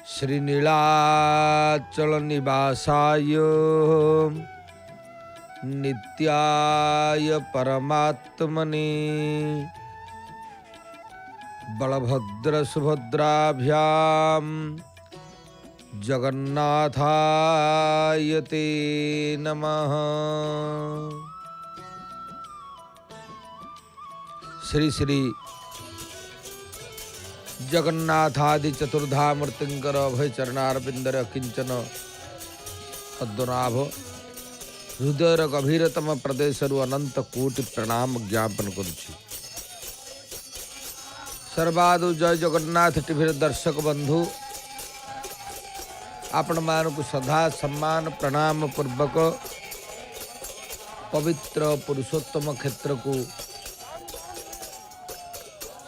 श्रीनीलाचल निवासाय नित्याय परमात्मने बलभद्र सुभद्राभ्याम जगन्नाथाय ते नमः। श्री श्री जगन्नाथादि चतुर्धामूर्तिंकर अभय चरणारविंदर किंचन पद्मनाभ हृदयर गभीरतम प्रदेशरु अनंत कोटि प्रणाम ज्ञापन करुछि। सर्वादु जय जगन्नाथ टीवी दर्शक बंधु आपण मानक सदा सम्मान प्रणाम पूर्वक पवित्र पुरुषोत्तम क्षेत्र को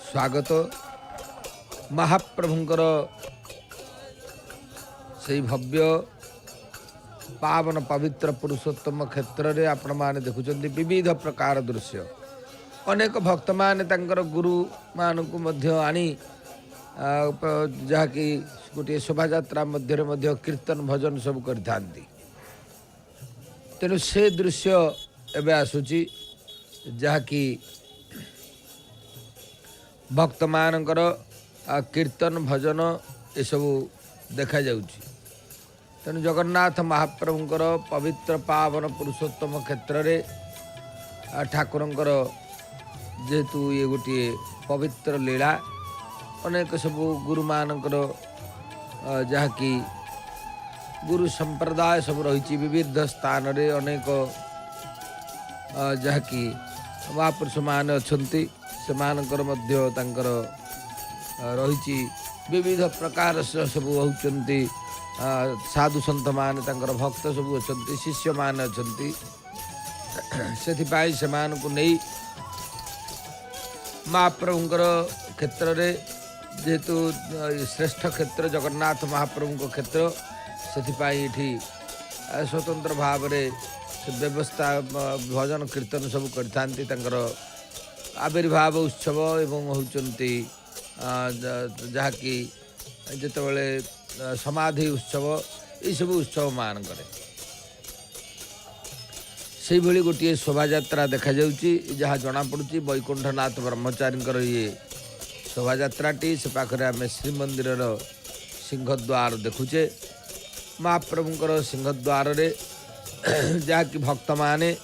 स्वागत। महाप्रभुंकर से भव्य पावन पवित्र पुरुषोत्तम क्षेत्र रे आपण माने देखुचंदी विविध प्रकार दृश्य। अनेक भक्त माने तांकर गुरु मानकु मध्य आनी जहाँकि गोटे शोभा यात्रा मध्य कीर्तन भजन सब करथांती। तेणु से दृश्य एबे आसुची जहाँकि भक्त मानकर कीर्तन भजन ये सबू देखा जाउची। तेणु जगन्नाथ महाप्रभुंकर पवित्र पावन पुरुषोत्तम क्षेत्र रे ठाकुरंकर जेहेतु ये गोटे पवित्र लीला अनेक सबू गुरु मानकर जहाँकि गुरु संप्रदाय सब रही विविध स्थान रे अनेक जहाँकि महापुरुष मान अच्छी से मानकर मध्य तांकर रही विविध प्रकार सब होती साधु सन्त मान तांकर भक्त सब अच्छा शिष्य मान अच्छा से नहीं महाप्रभुंकर क्षेत्र रे जेहेतु श्रेष्ठ क्षेत्र जगन्नाथ महाप्रभु क्षेत्र से स्वतंत्र भाव में व्यवस्था भजन कीर्तन सब करथांती। आविर्भाव उत्सव एवं होचंती जहाँकि जितेबाला समाधि उत्सव ये सब उत्सव मान करे से भली गोटे शोभा यात्रा देखा जाउची। जहाँ जना पड़ुची वैकुंठनाथ ब्रह्मचारी ये शोभा यात्राटी से पाखरे आम श्रीमंदिर सिंहद्वार देखुचे। महाप्रभुंकर सिंहद्वार रे जहाँकि भक्त माने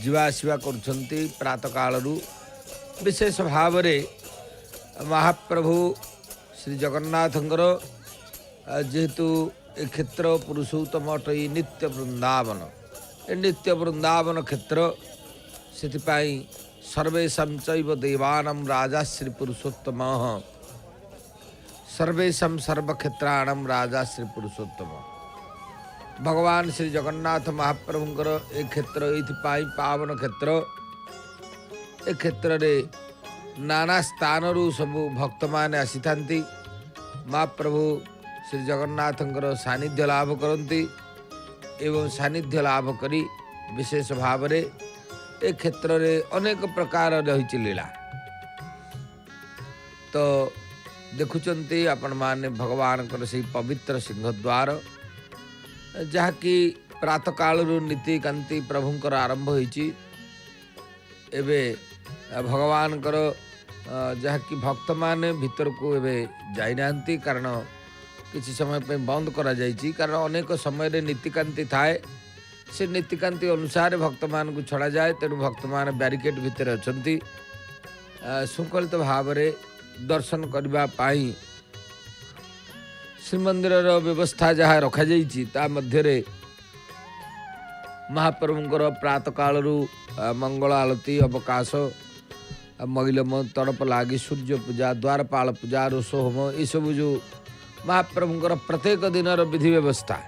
जीवाशिवा करुछंती प्रातः कालरू विशेष भाव रे महाप्रभु श्री जगन्नाथंकर जेहेतु ए क्षेत्र पुरुषोत्तम अट नित्य वृंदावन ए नित्य वृंदावन क्षेत्र से सर्वेशा चैव देवानां राजा श्री पुरुषोत्तम सर्वेशा सर्वक्षेत्राणां राजा श्री पुरुषोत्तम भगवान श्री जगन्नाथ महाप्रभुंकर ए क्षेत्र ये पावन क्षेत्र ए क्षेत्र रे नाना स्थान सबू भक्त माने आसी थांती। महाप्रभु श्री जगन्नाथंकर सानिध्य लाभ करती एवं सानिध्य लाभ करी विशेष भाव रे ए क्षेत्र रे अनेक प्रकार रही लीला। तो देखुचंती आपण माने भगवान से पवित्र सिंहद्वार जहाँकि प्रातः काल नीति कांति प्रभुंकर आरंभ होईची। एबे भगवान जहाँकि भक्त माने भीतर को एबे जाई नांती कारण किसी समय पे बंद करा जाइची कारण अनेक समय रे नीतिकांति थाए से नीतिकांति अनुसार भक्त मान को छड़ा जाए। तेणु भक्त मान बैरिकेड भितर अछंती शृंखलित भाव रे दर्शन करबा पाई श्रीमंदिर व्यवस्था जहाँ रखा जाइची ता मध्य रे महाप्रभुंकर प्रातः काल मंगल आलती अवकाश महिलम तड़प लागी सूर्य पूजा द्वारपाल पूजा रोष होम ये सब जो महाप्रभुंकर प्रत्येक दिन विधि व्यवस्था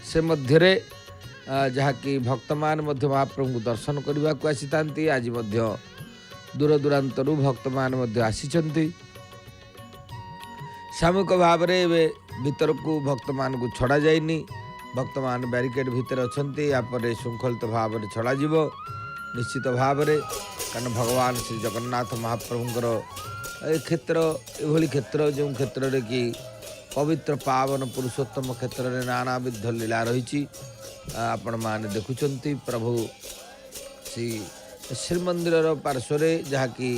से मध्य जहाँकि भक्त मान महाप्रभु को दर्शन करने को आसी थांती। आज दूर दूरांतरू भक्त मान आसीचंती सामूहिक भाव में भीतर को भक्त मान को छड़ा जाइनी। भक्त मान बैरिकेड भितर अछंती यापर श्रृंखलित भाव में छड़ा जीव निश्चित भाव में कारण भगवान श्री जगन्नाथ महाप्रभुंकर ए क्षेत्र एभली क्षेत्र जो क्षेत्र रे कि पवित्र पावन पुरुषोत्तम क्षेत्र में नानाविध लीला रही आपण मैंने देखुं प्रभु श्री श्रीमंदिर पार्श्व जहाँकि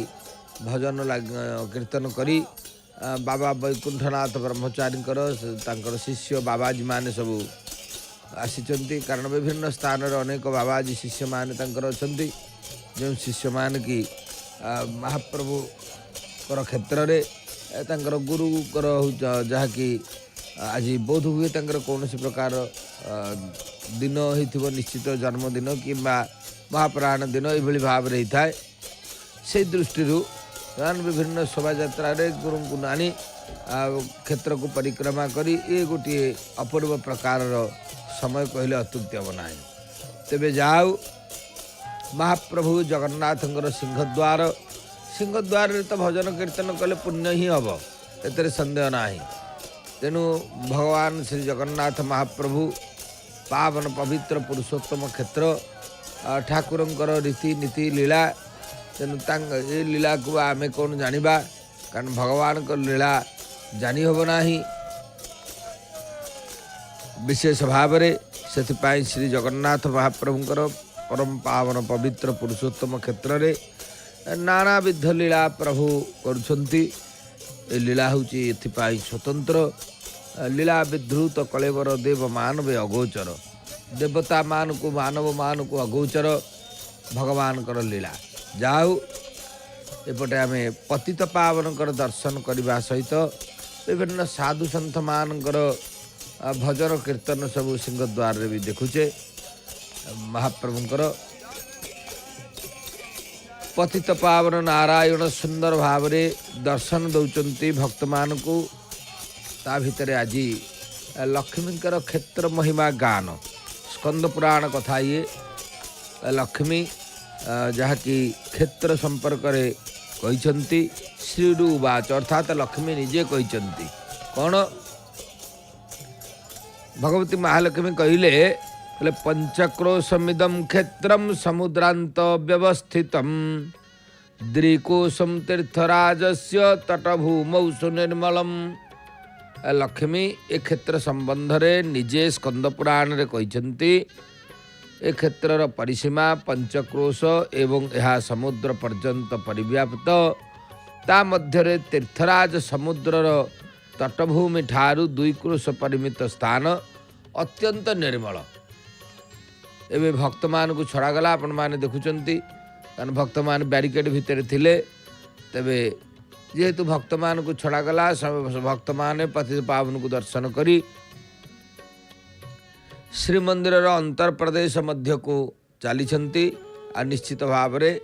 भजन कीर्तन करी बाबा वैकुंठनाथ ब्रह्मचारी शिष्य बाबाजी माने सब आसी कारण विभिन्न स्थान अनेक बाबाजी शिष्य माने अच्छा जो शिष्य मान कि महाप्रभु क्षेत्र में गुरु जहाँकि आज बोध हुए कौन प्रकार दिन हो निश्चित जन्मदिन कि महाप्राण दिन ये भाव में होता है से दृष्टि विभिन्न शोभा गुरु को नानी क्षेत्र को परिक्रमा करी ये गोटे अपूर्व प्रकार समय कहले अत्युक्ति हम ना तेबे जाऊ महाप्रभु जगन्नाथ सिंहद्वार तो भजन कीर्तन कले पुण्य ही हम ए संदेह ना तेणु भगवान श्री जगन्नाथ महाप्रभु पावन पवित्र पुरुषोत्तम क्षेत्र ठाकुरंकर रीति नीति लीला तेणु ये लीला को आमे कौन जानिबा कारण भगवान को लीला जानी होब नाही विशेष भाव में से श्री जगन्नाथ महाप्रभुंकर परम पावन पवित्र पुरुषोत्तम क्षेत्र में नानाविध लीला प्रभु करुछंती ए लीला होची एथिपाई स्वतंत्र लीला विधृत कलेवर देव मानव अगोचर देवता मान को मानव मान को अगोचर भगवान कर लीला जाऊ एपटे आम पतित पावन कर दर्शन करने सहित विभिन्न साधु सन्थ मानकर भजन कीर्तन सब सिंहद्वार भी देखुचे महाप्रभुंकर पतित पावन नारायण सुंदर भाव में दर्शन दौरान भक्त मान को ता भितर आज लक्ष्मींकर क्षेत्र महिमा गान स्कंद पुराण कथा ये लक्ष्मी जहाँकि क्षेत्र संपर्क में कहते श्रीरुवाच अर्थात लक्ष्मी निजे कहते कौन भगवती महालक्ष्मी कहले पंचक्रोशमिदं क्षेत्रम समुद्रांत व्यवस्थितम द्रिकोशम तीर्थराजस्य तटभूमौ सुनिर्मलम लक्ष्मी ए क्षेत्र संबंध रे निजे स्कंद पुराण रे कहते ए क्षेत्रर परिसीमा पंचक्रोश एवं यह समुद्र पर्यंत परिव्याप्त ता मध्य तीर्थराज समुद्रर तटभूमि ठारू 2 क्रोश परिमित स्थान अत्यंत निर्मल एवं भक्त मान को छड़ागला आपण मैंने देखुंती कारण भक्त मान बैरिकेड भितर थिले तेबे जेहेतु भक्त मान को छड़ागला भक्त मान पतित पावन को दर्शन करी श्रीमंदिर अंतर प्रदेश मध्य को चली निश्चित भाव में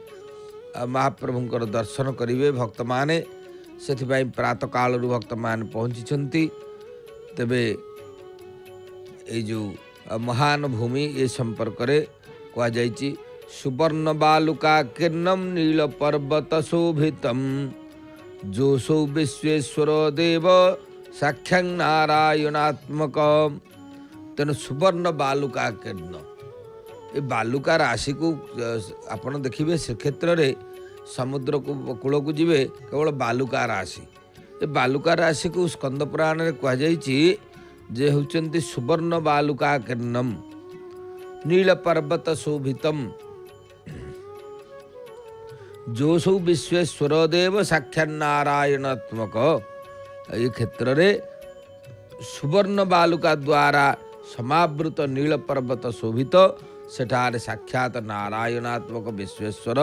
महाप्रभुंकर दर्शन करेंगे भक्त माने से प्रातः काल भक्त मान पहुँची तेबे ये जो महान भूमि ये संपर्क रे कह जाइए सुवर्ण बालुका किरणम नील पर्वत शोभितम जोसौ विश्वेश्वर देव साक्षां नारायणात्मक तेणु सुवर्ण बालुका किरण ये बालुका राशि को आपण देखिए से क्षेत्र में समुद्र को कूल को जीवे केवल बालुका राशि ये बालुका राशि को स्कंद पुराण में कह जाइए जे होचंती सुवर्ण बालुका किरणम नील पर्वत शोभितम जोसौ विश्वेश्वर देव साक्षात् नारायणात्मक ये क्षेत्र रे सुवर्ण बालुका द्वारा समावृत नील पर्वत शोभित सेठारे साक्षात नारायणात्मक विश्वेश्वर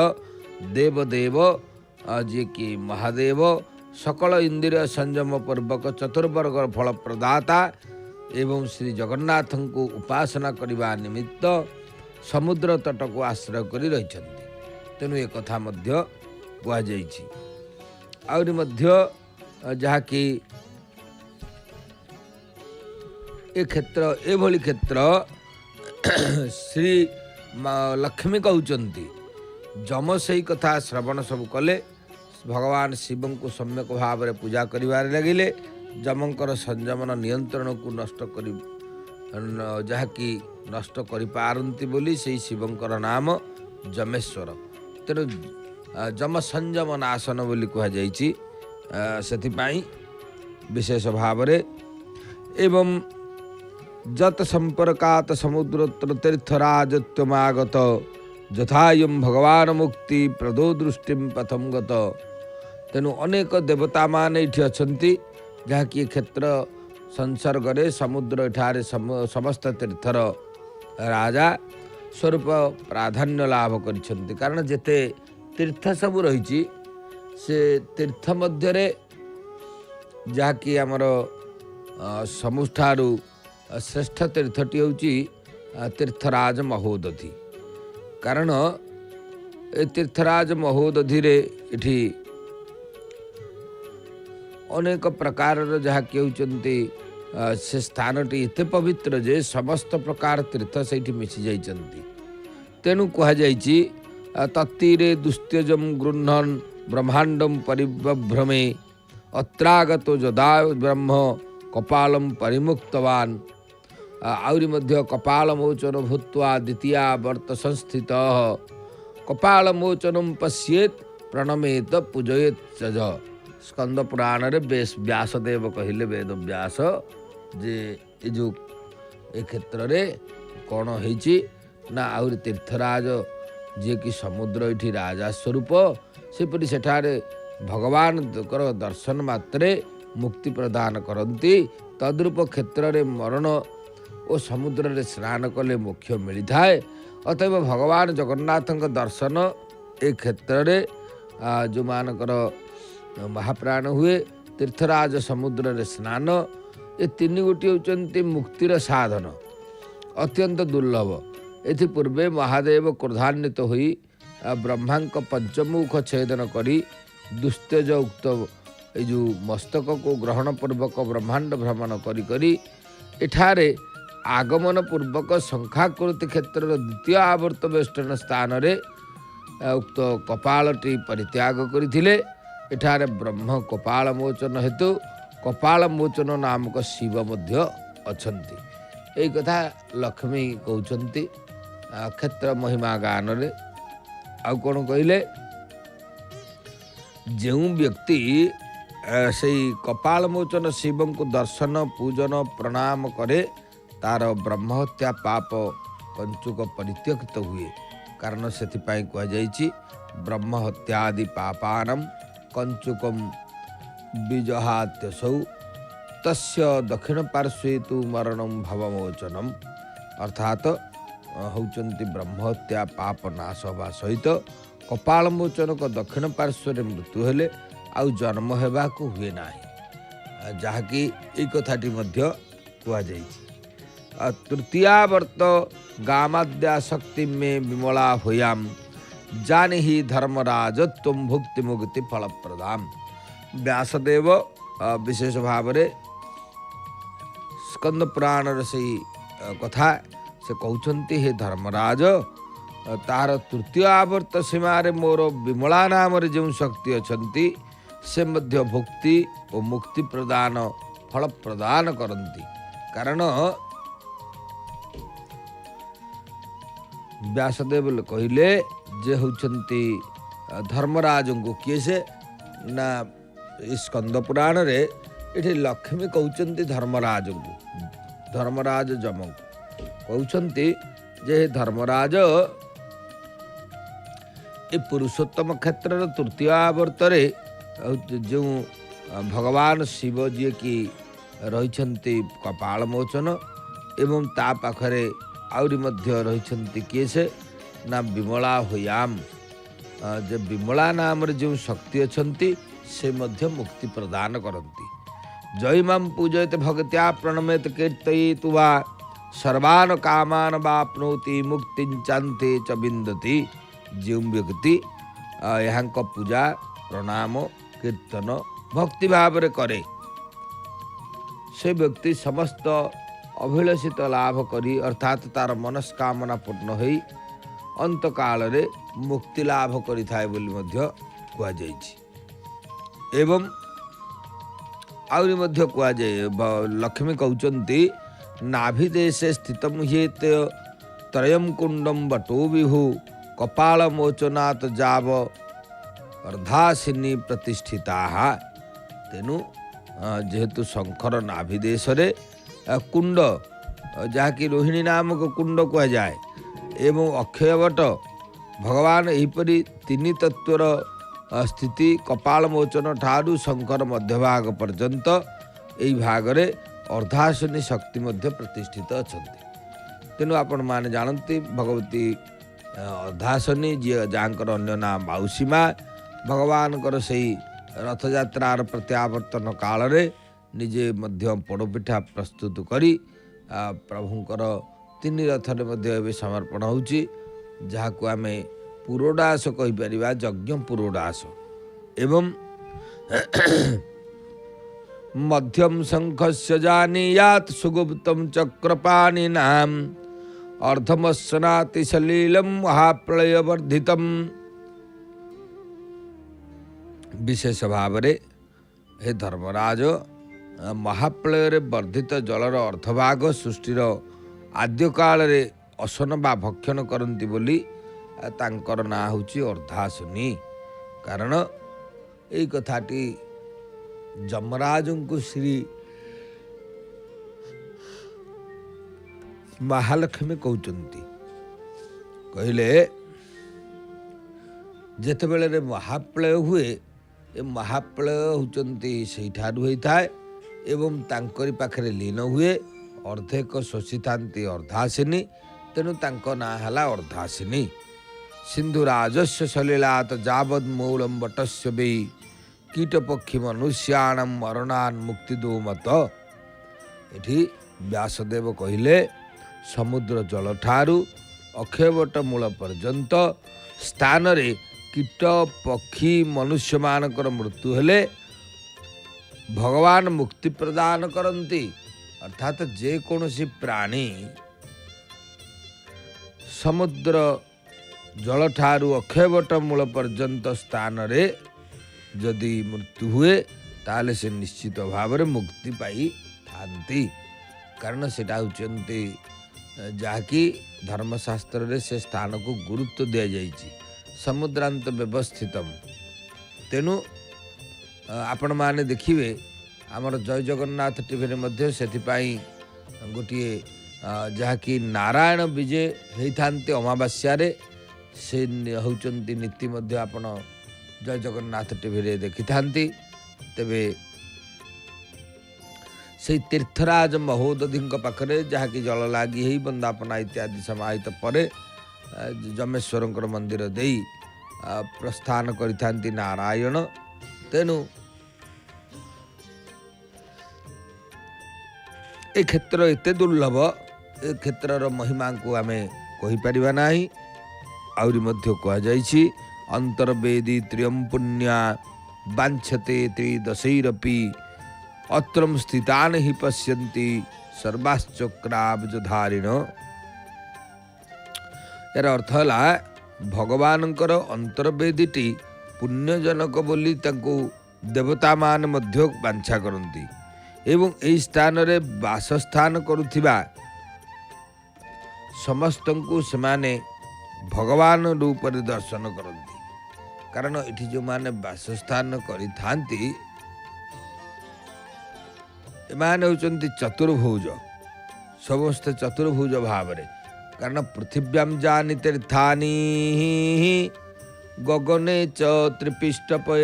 देवदेव जी की महादेव सकल इंद्रिय संयम पूर्वक चतुर्वर्ग फल प्रदाता एवं श्री जगन्नाथ को उपासना करने निमित्त समुद्र तट को आश्रय कर रही तेणु एक कथा कहुई जहाँकि ए क्षेत्र एभली क्षेत्र श्री लक्ष्मी कहते जम से कथा श्रवण सब कले भगवान शिव को सम्यक भाव में पूजा करिवार लगिले जमंकर संयमन नियंत्रण को नष्ट कर जहाँकि नष्ट करि पारंती बोली से शिवंकर नाम जमेश्वर तेणु जम संयम नाशन बोली कह जाइछि से विशेष भाव एवं जत संपर्कात समुद्रोत्र तीर्थराजत्वमागत यथायम भगवान मुक्ति प्रदो दृष्टि पथम गत। तेणु अनेक देवता मान ये अच्छी जहाँकि क्षेत्र संसर्ग समुद्र एठारे समस्त तीर्थर राजा स्वरूप प्राधान्य लाभ कर। कारण जेते तीर्थ सब रही से तीर्थ मध्य जहाँकि आमर समुठारू श्रेष्ठ तीर्थटी हूँ तीर्थराज महोदधि। कारण ए तीर्थराज महोदधि इठी अनेक प्रकार जहाँकि होती से स्थानटी एत पवित्र जे समस्त प्रकार तीर्थ से मिशि जाइछन्ति। तेणु कहुई तत्तीरे दुस्त्यजम गृह्णन ब्रह्मांडम परिभ्रमे अत्रागत जदा ब्रह्म कपालम परिमुक्तवान। आउरी मध्य कपाल मोचन भूत्वा द्वितीया वर्त संस्थित कपाल मोचनम पश्येत प्रणमेत पूजयेत चज। स्कंद पुराण रे व्यासदेव कहले वेद व्यास जे ये जो ए क्षेत्र रे कौन होइछि ना आउरी तीर्थराज जे कि समुद्र इठी राजा स्वरूप सेपरि सेठारे भगवान दर्शन मात्रे मुक्ति प्रदान करती। तद्रूप क्षेत्र रे मरण और समुद्र रे स्नान कले मोक्ष मिलता है। अतएव भगवान जगन्नाथ दर्शन ए क्षेत्र रे जो मानकर महाप्राण हुए तीर्थराज समुद्र रे स्नान ये तीन गोटी होती मुक्तिर साधन अत्यंत दुर्लभ। एथि पूर्वे महादेव क्रोधान्वित होई ब्रह्मांक पंचमुख छेदन करी दुस्तेज उक्त ये जो मस्तक को ग्रहण पूर्वक ब्रह्मांड भ्रमण करी एठारे आगमन पूर्वक शंखाकृति क्षेत्र द्वितीय आवर्त वेष्टन स्थान रे उक्त कपालटी परित्याग करथिले। एठारे ब्रह्म कपाल मोचन हेतु कपाल मोचन नामक शिव मध्य अछंती। एई कथा लक्ष्मी कहउछंती क्षेत्र महिमा गान रे। आउ कोन कहिले जो व्यक्ति से कपाल मोचन शिव को दर्शन पूजन प्रणाम करे तार ब्रह्महत्या पाप कंचुक परित्यक्त हुए। कारण से कहुई ब्रह्महत्यादि पापानम कंचुकम बीजहात्यसौ तस्य दक्षिण पार्श्वे तु मरणम भवमोचनम। अर्थात होचंती ब्रह्महत्या पाप नाश होगा सहित कपाल मोचन को दक्षिण पार्श्व मृत्यु हेले आउ जन्म हेबा को हुए नाही। जहाँकि ये कथाटी मध्य कहुई तृतीयावर्त गामाद्या शक्ति में विमला होयाम जानि ही धर्मराज तुम भुक्ति मुक्ति फल प्रदान। व्यासदेव विशेष भाव रे स्कंद पुराण से कथा से कहउछन्ति हे धर्मराज तार तृतीय आवर्त सीमार मोर विमला नाम रे जो शक्ति अछंती से मध्य भुक्ति और मुक्ति प्रदान फल प्रदान करती। कारण व्यासदेव कहले जे होचंती धर्मराज को किए से ना स्कंद पुराण रे इठे लक्ष्मी कहउचंती धर्मराज को धर्मराज जम कहउचंती जे धर्मराज ए पुरुषोत्तम क्षेत्र तृतीय आवर्तरे जो भगवान शिव जी की रही कपाल मोचन एवं ता पाखरे आउरी मध्य रही किए से ना विमला होयाम जे विमला नाम रे जो शक्ति अछंती से मध्य मुक्ति प्रदान करती। जयमाम पूजयते भगत्या प्रणमेत कीर्तयेतु वा सर्वान कामान वाप्नोति मुक्ति चान्ते च विन्दति। जो व्यक्ति यहाँ पूजा प्रणाम कीर्तन भक्ति भाव रे करे से व्यक्ति समस्त अभिलषित लाभ करी अर्थात तार मनस्कामना पूर्ण होई अंत काल रे मुक्ति लाभ करि थाए बोली मध्य कुआ जाइछि। एवं आउरी मध्य कुआ जाय लक्ष्मी कहउचंती नाभिदेशे स्थितम ह्येत त्रयम कुंडम बटो विहु कपाल मोचनात् जाव अर्धासिनी प्रतिष्ठिता। तेणु जेहेतु शंखर नाभि देश कुंड जहाँकि रोहिणी नामक कुंड कह जाए एवं अक्षयवट भगवान एहीपरि तीन तत्वर स्थिति कपाल मोचन ठारू शंकर मध्यभाग पर्यंत यही भागरे अर्धासनी शक्ति मध्य प्रतिष्ठित अच्छा। तेणु आपण माने जानती भगवती अर्धासनी जी जहाँकर अन्य नाम माउसी माँ भगवान से रथयात्रार प्रत्यावर्तन काल रे निजे मध्य पोड़पिठा प्रस्तुत करी प्रभुंकर तीन रथरे मध्य समर्पण होची जहाको आमे पुरोडास कहीपर यज्ञ पुरोडास एवं मध्यम शंखस्य जानीयात सुगुप्तम चक्रपाणि नाम अर्धमस्नाति सलीलम महाप्रलय वर्धितम। विशेष भाव रे हे धर्मराज महाप्रलय वर्धित जलर अर्धभाग सृष्टिर आद्य काल रे असन बा भक्षण करती बोली तांकर ना होची अर्धासनी। कारण यही कथाटी जमराज को श्री महालक्ष्मी कहते कहले जेतेबेले रे महाप्रलय हुए ए महाप्रलय होचंती से होता है एवं तांकरी पाखरे लीन हुए अर्धेक शोषि थांती अर्धासिनी तेणु तांको ना हला अर्धासिनी। सिंधुराजस्य सलिलात जावद मूलम बटस्य वे कीट पक्षी मनुष्याणम मरणान मुक्ति दो मत। एठी व्यासदेव कहिले समुद्र जल ठारू अक्षयवट मूल पर्यंत स्थान रे कीट पक्षी मनुष्य मानकर मृत्यु हेले भगवान मुक्ति प्रदान करती। अर्थात जे कौनसी प्राणी समुद्र जल ठारू अक्षयवट मूल पर्यंत स्थान रे जदि मृत्यु हुए ताले से निश्चित भाव में मुक्ति पाई थांती। कारण सेटा होचंती जहाँकि धर्मशास्त्र रे से स्थान को गुरुत्व दिया जाइछि समुद्रांत व्यवस्थितम। तेणु आपण माने देखिए आमर जय जगन्नाथ टीवी रे मध्य सेथिपाई गोटे जहाँकि नारायण विजय होइथांती अमावास्या रे से होचंती नीति मध्य आपण जय जगन्नाथ टीवी रे देखि थांती। तेबे से तीर्थराज महोदधि पाखरे जहाँकि जल लागी ही बंदापना इत्यादि समाहित परे जमेश्वर मंदिर देई प्रस्थान करिथांती नारायण। तेणु ए क्षेत्र एते दुर्लभ ए क्षेत्रर महिमा को आमे कहि परिबा नाही। आउरी मध्य कह जाइछि अंतर्वेदी त्रियम पुण्या वांछते त्रिदशैरपि अत्रम स्थितान हि पश्यन्ति सर्वाश्चक्राब्जधारिण। यार अर्थ है भगवानकर अंतर्वेदीटी पुण्यजनक बोली तांको देवता मान मध्य वांछा करती एवं एई स्थान रे वासस्थान करुथिबा समस्त को सेमाने भगवान रूप रे दर्शन करती। कारण एठी जो माने वासस्थान करि थांती एमाने होचंती चतुर्भुज समस्त चतुर्भुज भाव रे। कारण पृथिव्याम जानि तीर्थानि गगने च त्रिपिष्टपये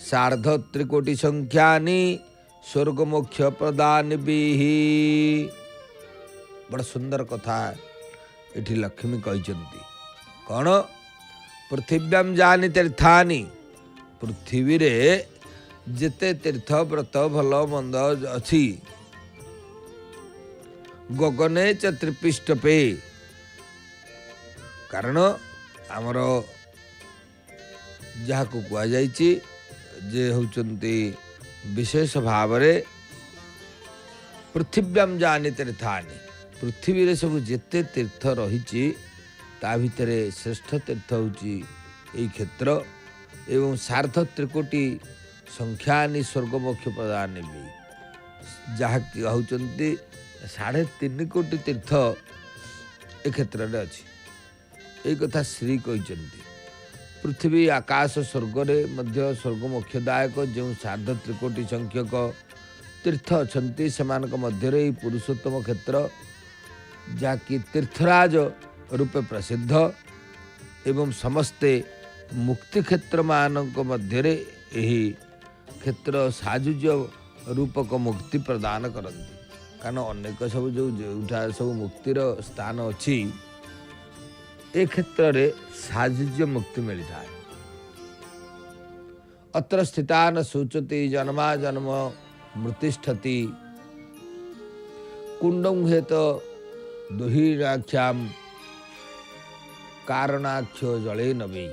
सार्ध त्रिकोटि संख्यानि स्वर्गमोक्ष प्रदान बिहि। बड़ा सुंदर कथा एठी लक्ष्मी कहते कौन पृथिव्याम जानि तीर्थानि पृथ्वी रे जेते तीर्थ व्रत भल मंद अच्छी गगने च त्रिपिष्ट पे। कारण आमर जहाँ को कह जाइछि जे होचंती विशेष भाव रे पृथिव्याम जानि तीर्थानि पृथ्वी रे सब जेते तीर्थ रहिछि ता भितरे श्रेष्ठ तीर्थ होची एई क्षेत्र एवं सार्ध त्रिकोटि संख्यानि स्वर्गमोक्ष प्रदान भी जहाँ होचंती 3.5 कोटी तीर्थ ए क्षेत्र में अच्छी। एक कथा श्री कहते पृथ्वी आकाश स्वर्ग मध्य स्वर्ग मोक्षदायक जो सार्ध त्रिकोटी संख्यक तीर्थ अच्छा से मध्य पुरुषोत्तम क्षेत्र जहाँकि तीर्थराज रूपे प्रसिद्ध एवं समस्ते मुक्ति क्षेत्र मानक मध्य यही क्षेत्र साजुज्य रूपक मुक्ति प्रदान करती कारण अनेक सब जो सब मुक्तिर स्थान अच्छी ए क्षेत्र रे साजुज्य मुक्ति मिलता है। अत्र स्थितान सूचति जन्मा जन्म मृतिष्ठति कुंडं हेत दुहिराख्याम कारणाख्य जले नबी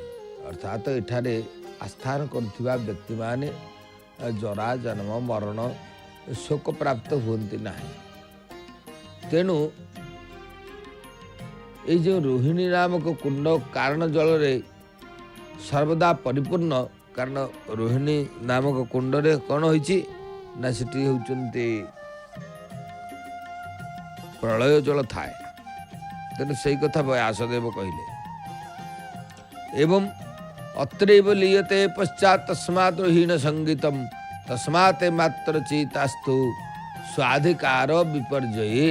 अर्थात एठारे आस्थान करुवा व्यक्ति माने जरा जन्म मरण शोक प्राप्त हुंती नहीं। तेणु ये जो रोहिणी नामक कुंड कारण जल रे सर्वदा परिपूर्ण कारण रोहिणी नामक कुंड रे कौन होइछि ना सेठी होउचंती प्रलय जल थाए। तेणु सही कथा व्यासदेव कहले एवं अत्रैव लीयते पश्चात तस्मात् रोहिण संगीतम तस्मात् मात्र चेतास्तु स्वाधिकार विपर्जये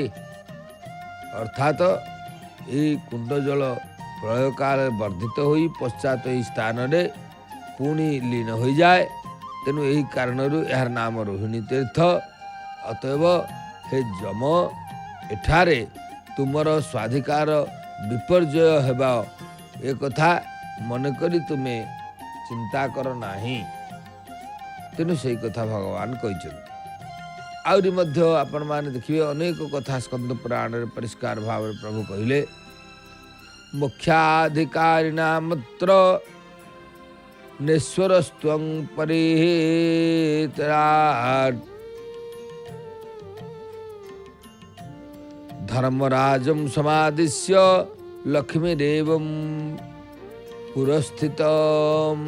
अर्थात ये कुंड जल प्रलय काल वर्धित होई पश्चात यही स्थान रे पुणी लीन हो जाए। तेणु यही कारण यार नाम रोहिणी तीर्थ। अतएव हे जम एठारे तुमर स्वाधिकार विपर्जय हेबा ए कथा मनकरी तुम्हें चिंता कर नाही। तेणु से कथा भगवान कहते आउरी मध्य आपण माने देखिए अनेक कथा स्कंद पुराण रे परिष्कार भाव प्रभु कहले मुख्याधिकारिणा मत्र नेश्वरस्त्वं परिहेतराट धर्मराजं समादिश्य लक्ष्मीदेवं पुरस्थितम्।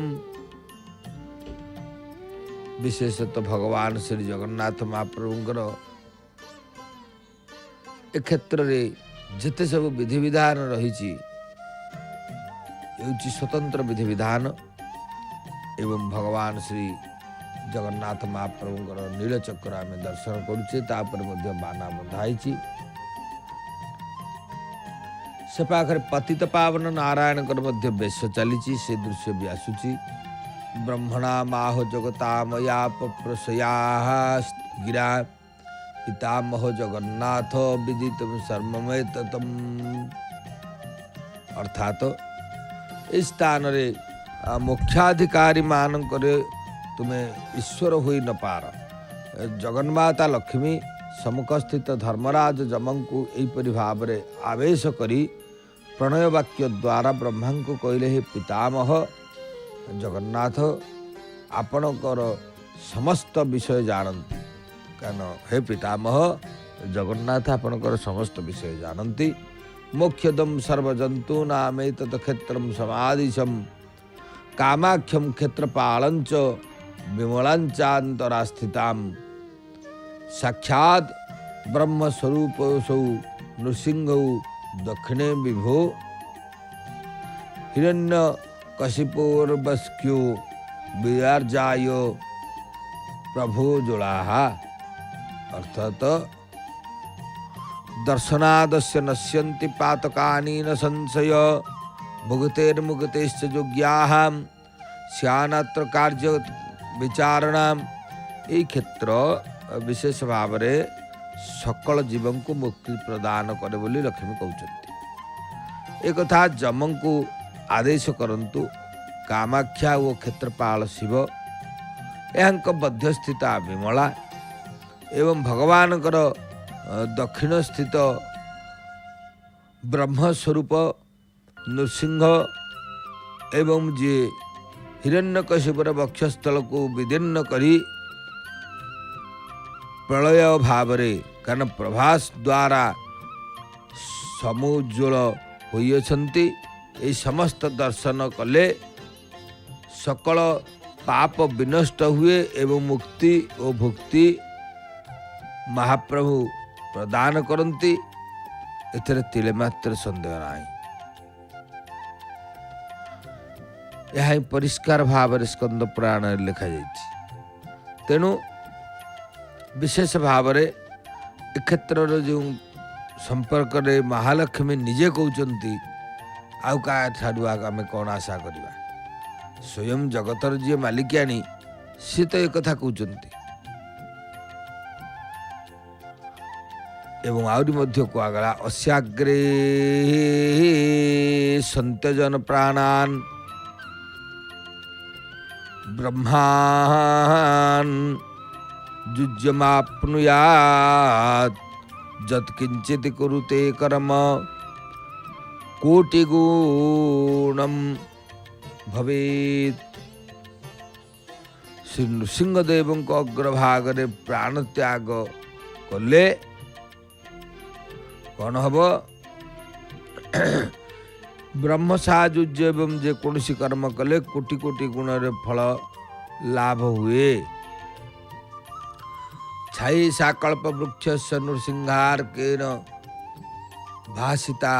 विशेषतः भगवान श्री जगन्नाथ महाप्रभुंकर ए क्षेत्र रे जिते सब विधि विधान रही स्वतंत्र विधि विधान एवं भगवान श्री जगन्नाथ महाप्रभुंकर नीलचक्र आम दर्शन करुचे तापर मध्य बाना बंधाई से पाखरे पतित पावन नारायण मध्य बेश चली से दृश्य भी आसुची ब्रह्मणा माह जगतामया पप्रसया गिरा पितामह जगन्नाथ विदित सर्वमेतम अर्थात इस स्थान रे मुख्याधिकारी मानक तुम्हें ईश्वर हुई न पार जगन्माता लक्ष्मी सम्मुख स्थित धर्मराज जमंकु एपरि भाव रे आवेश करी प्रणय वाक्य द्वारा ब्रह्मा को कहले हे पितामह जगन्नाथ आपणकर समस्त विषय जानती कारण हे पितामह जगन्नाथ आपणकर समस्त विषय जानती मोक्षदम सर्वजंतु नामे तत् क्षेत्रम समादिशम कामाख्यम क्षेत्रपालंच विमलांचांतरा स्थिताम साक्षात ब्रह्म स्वरूपसौ नृसिंहौ दक्षिणे विभो हिरण्य कशिपोर्वस्क्यो विरार्जाय प्रभो जुलाहा अर्थात दर्शनादस्य नश्यन्ति पातकानि न संशय भुगतेर्मुगतेश्च योग्याः स्यानत्र कार्य विचारणाम। ये क्षेत्र विशेष भाव रे सकल जीवन को मुक्ति प्रदान करे बोली लक्ष्मी कहते। एक कथा जमं को आदेश करंतु कामाख्या वो क्षेत्रपाल शिव यांक मध्यस्थिता विमला एवं भगवान दक्षिण स्थित ब्रह्म स्वरूप नृसिंह एवं जे हिरण्यकशिपुर वक्षस्थल को विदीर्ण करी प्रलय भाव रे कारण प्रभास द्वारा समुज्वल होइछन्ति ए समस्त दर्शन कले सकल पाप विनष्ट हुए एवं मुक्ति और भुक्ति महाप्रभु प्रदान करती एथरे तिले मात्र संदेह नाही। यह ही परिष्कार भाव स्कंद पुराण लिखा जाइछि। तेणु विशेष भाव ए क्षेत्र जो संपर्क रे महालक्ष्मी निजे कहते आउ का ठाड़ू आम कौन आशा करवा। स्वयं जगतर जी मालिकाणी सी तो एक कथा कहते एवं आहरी मध्य कहगला अस्याग्रे संत्यजन प्राणान ब्रह्मान् जुज्यमाप्नुयात् यत्किंचित् कुरुते कर्म कोटिगुणं भवेत्। श्री नृसिंहदेव अग्रभागे प्राण त्याग कले कौन हम ब्रह्म साजुज्य एवं जेकोसी कर्म कले कोटि कोटि गुण फल लाभ हुए। छाई साकल्प वृक्ष नृसिंहार्केन भासिता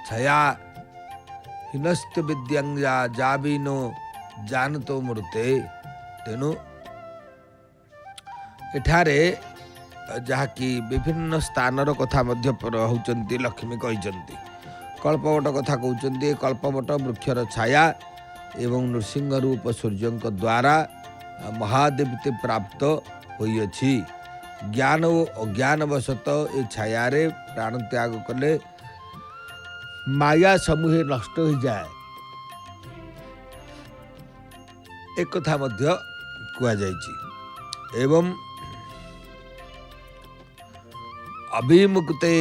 छया हिनस्त विद्यांजा जाबिनो जानतो मृते। तेणु एठारे जहाँकि विभिन्न स्थानर कथा कहते लक्ष्मी कहते कल्पवट कथा कहते कल्पवट वृक्षर छाया एवं नृसिंह रूप सूर्य द्वारा महादेवते प्राप्त होइछि। ज्ञान और अज्ञान वशत ए छायारे प्राण त्याग कले माया समूह नष्ट हो जाए एक कथा मध्य कहुଯାଇଛି। एवं अभिमुक्ते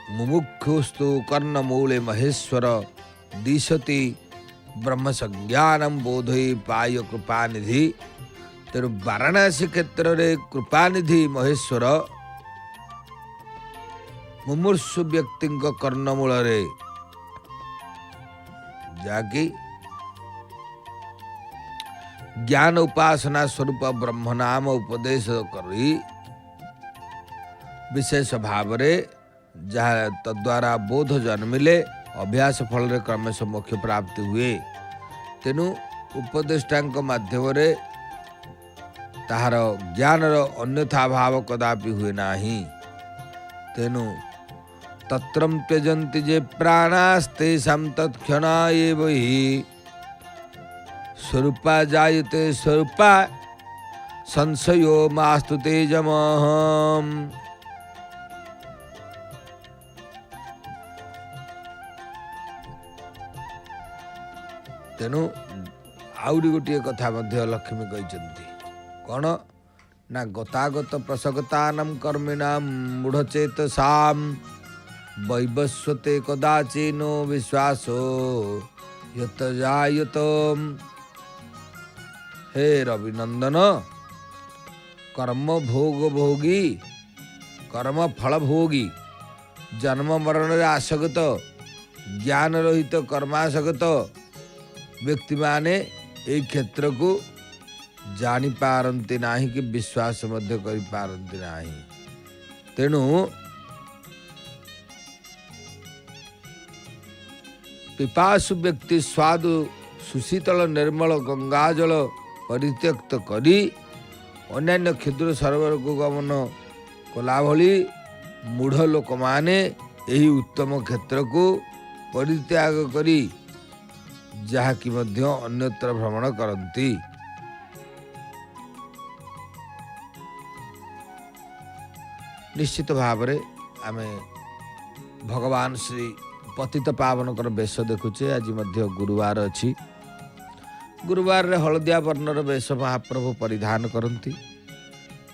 मुमुक्षुस्तु कर्णमूले महेश्वर दिशति ब्रह्म संज्ञानम बोधय पाय कृपानिधि। तेणु वाराणसी क्षेत्र में कृपानिधि महेश्वर मुमूर्षु व्यक्ति कर्णमूल जाकि ज्ञान उपासना स्वरूप ब्रह्म नाम उपदेश करी विशेष भाव जहाँ तद्वारा बोध जन्मिले अभ्यास फल क्रमश मोक्ष प्राप्ति हुए। तेणु उपदेष्टा माध्यम ताहार ज्ञानर अन्यथा भाव कदापि हुए नाही। तेणु तत्रम त्यजन्ति जे प्राणास्तेषां तत्क्षणा एव हि स्वरूपा जायते स्वरूपा संशयो मास्तु तेजमहम्। तेणु आउरी गोटे कथा मध्य लक्ष्मी कहते कौन ना गतागत प्रसगतानां कर्मिणां मूढ़चेतसां वैवस्वते कदाचिनो विश्वासो यत जायत। हे रविनंदन कर्म भोग भोगी कर्म फल भोगी जन्म मरण आसगत ज्ञान रहित कर्मासगत व्यक्ति माने एक क्षेत्र को जानी पारंती नाही कि विश्वास मध्य करि पारंती नाही। तेणु पिपासु व्यक्ति स्वादु सुशीतल निर्मल गंगाजल परित्यक्त करी अन्य क्षुद्र सरोवर को गमन कला भली मूढ़ लोक माने यही उत्तम क्षेत्र को परित्याग करी जहा कि मध्य अन्यत्र भ्रमण करती। निश्चित भाव रे आमे भगवान श्री पतित पावनकर वेश देखुचे। आज मध्य गुरुवार अच्छी गुरुवार रे हलदिया वर्णर वेश महाप्रभु परिधान करती।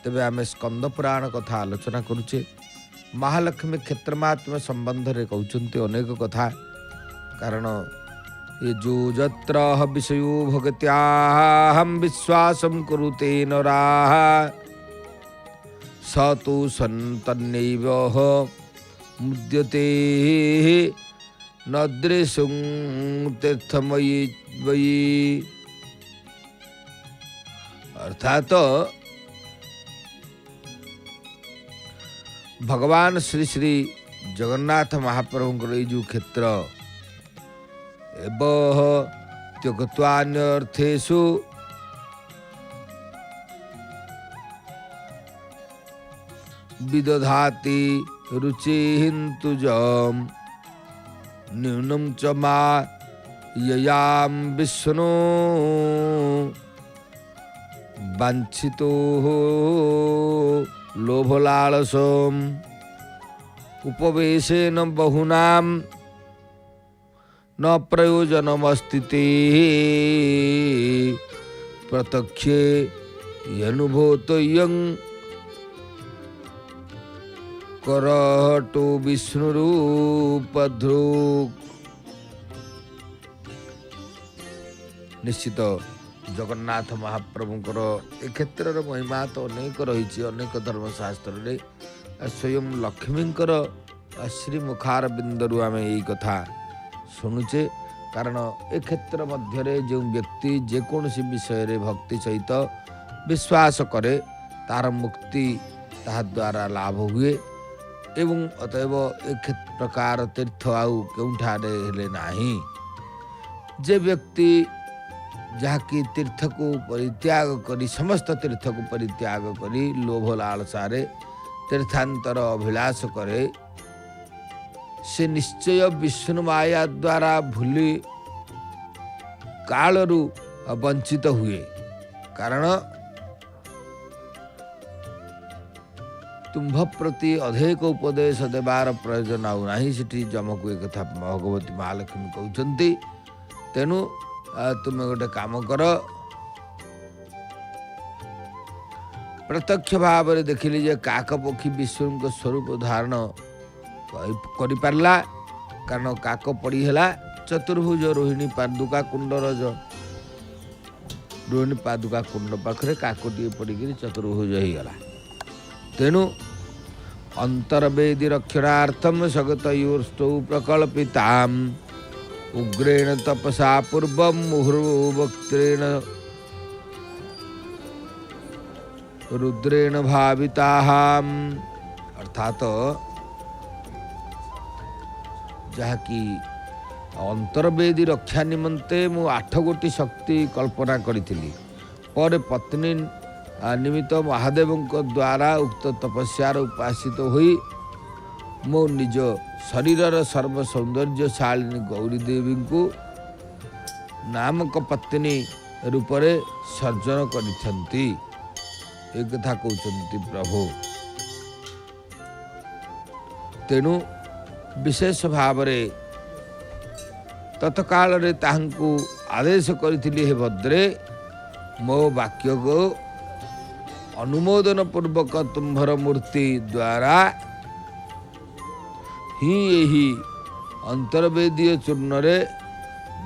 तेबे आमे स्कंद पुराण कथा आलोचना करुचे। महालक्ष्मी क्षेत्र महात्म्य संबंध रे कहउचंती अनेक कथा। कारण ये जो जत्र विषयो भगत्याहं विश्वासं कुरुते नराः स तु सन्तन्नैव मुद्यते नदृशुं तीर्थमयी वयी। अर्थात भगवान श्री श्री जगन्नाथ महाप्रभुଙ୍କର ଏଇ जो क्षेत्र एवं त्यक्त्वान्यर्थेषु विदधाति रुचिहिन्तुजम् न्यूनं च मा ययां विष्णु वाञ्छितो लोभलालसम् उपवेशेन बहुनां न प्रयोजनमस्ति प्रत्यक्षे यनुभूतयं करहटो विष्णुरूपधृक्। निश्चित जगन्नाथ महाप्रभुंकर ए क्षेत्र महिमा तो अनेक रही, अनेक धर्मशास्त्र रे स्वयं लक्ष्मींकर श्रीमुखार बिंदु आम यही कथा शुणुचे। कारण ए क्षेत्र मध्य जो व्यक्ति जेकोसी विषय रे भक्ति सहित विश्वास करे तार मुक्ति ता द्वारा लाभ हुए एवं अतएव एक प्रकार तीर्थ आउ केउठारे हेले नाही। जे व्यक्ति जहाँकि तीर्थ को परित्याग करी समस्त तीर्थ को परित्याग करी लोभ लालसारे तीर्थांतर अभिलाष करे से निश्चय विष्णु माया द्वारा भूली कालरू वंचित हुए। कारण तुम्भ प्रति अधिक उपदेश देवार प्रयोजन आउ नाही। सेठी जमकु एक कथा भगवती महालक्ष्मी कहउचंती, तेनु तुम गोटे काम कर, प्रत्यक्ष भाव में देखिली जे काक पक्षी विष्णु को स्वरूप धारण करि पारला। कारण काक पड़ीला चतुर्भुज रोहिणी पादुका कुंड रज रोहिणी पादुका कुंड पाखरे काकटी पड़िकी चतुर्भुज हो गला। तेणु अंतर्वेदी रक्षणार्थम सगतयोस्तौ प्रकल्पिताम् उग्रेण तपसा पूर्वं मुहुर्वक्त्रेण रुद्रेण भाविताहाम। अर्थात जहाँकि अंतर्वेदी रक्षा निमंते मु 8 गोटी शक्ति कल्पना करी पर पत्नी निमित्त महादेव द्वारा उक्त तपस्यार उपासित हुई मो निज शरीरर सर्व सौंदर्यशालिनी गौरी देवी को नामक पत्नी रूपरे सर्जन करिथंती। एक कथा कहउचंती प्रभु। तेणु विशेष भाव में तत्काल रे ताहंकु आदेश करिथिली, हे भद्रे मो वाक्य को अनुमोदन पूर्वक तुम्भर मूर्ति द्वारा ही यही अंतर्वेदीय चूर्ण रे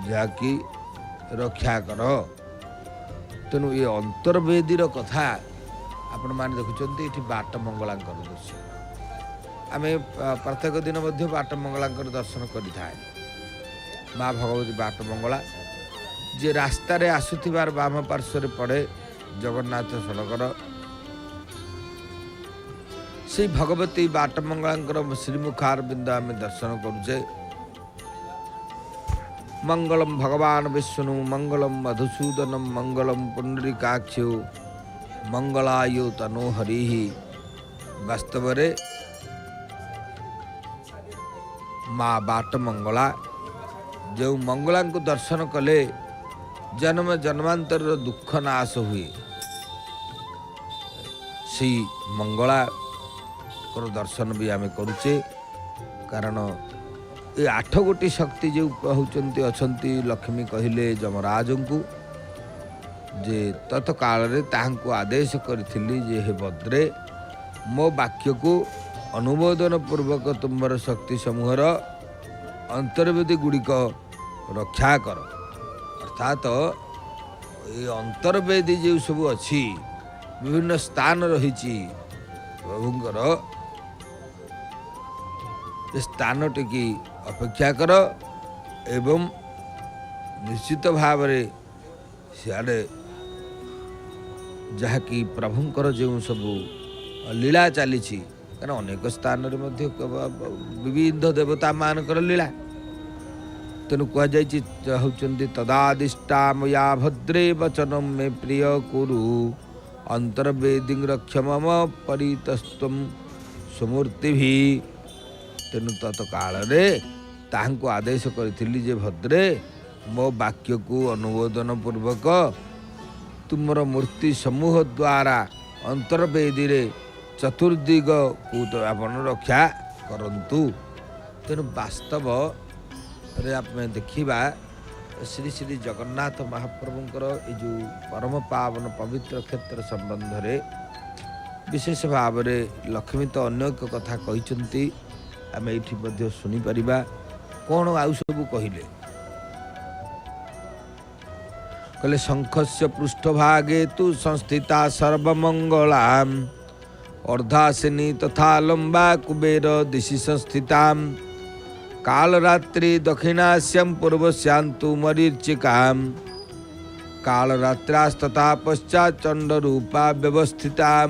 जाकी रक्षा कर। तेणु ये अंतर्वेदीर कथा आपण माने देखुचंती एठी बाट मंगलांकर दृश्य। आमे प्रत्येक दिन मध्य बाट मंगलांकर दर्शन करि थाए। माँ भगवती बाट मंगला जे रास्ता रे आसुथिबार बाम पार्श्व रे पड़े जगन्नाथ सड़कर से भगवती बाट मंगलांकर श्रीमुखार बिंदु आम दर्शन करुचे। मंगलम भगवान विष्णु मंगलम मधुसूदनम मंगलम पुंडरीकाक्षो मंगलायो तनो हरि। वास्तव रे माँ बाट मंगला जो मंगला को दर्शन कले जन्म जन्मांतर दुख नाश हुए। सी मंगला दर्शन भी आम करुचे। कारण ये 8 गोटी शक्ति जो कहउचंती अछंती लक्ष्मी कहिले जमराज को जे तत्काल रे ताहंको आदेश करिथिली जे हे भद्रे मो वाक्य को अनुमोदन पूर्वक तुम्हार शक्ति समूहर अंतर्वेदी गुड़िक रक्षा कर। अर्थात ये अंतर्वेदी जो सब अच्छी विभिन्न स्थान रही प्रभुंकर स्थान टिकी अपेक्षा कर एवं निश्चित भाव रे सियाड़े जहाँकि प्रभुंकर जो सब लीला चली कारण अनेक स्थान विविध देवता मानकर लीला तेणु कहते तदादिष्टा मया भद्रे वचनम मे प्रिय कुरु अंतर्वेदी रक्ष मम परितस्तम सुमूर्ति भी। तेणु तत्काल ताहू आदेश करी जे भद्रे मो वाक्य को अनुमोदन पूर्वक तुमर मूर्ति समूह द्वारा अंतर्वेदी रे चतुर्दिग को तो आपण रक्षा करंतु। तेणु वास्तव रे आप देखा श्री श्री जगन्नाथ महाप्रभुंकर ये जो परम पावन पवित्र क्षेत्र संबंध रे विशेष भाव में लक्ष्मी तो अन्य एक कथा कहते आम ये शुणी पारिबा कौन आउ सब कहले कहले शंखस्य पृष्ठभागे तु संस्थिता सर्वमंगला अर्धासिनी तथा लंबा कुबेर दिशि संस्थिता कालरात्रि दक्षिणास्यं पूर्वस्यांतु मरीचिकां कालरात्रास्तथा पश्चात चंडरूपा व्यवस्थितां।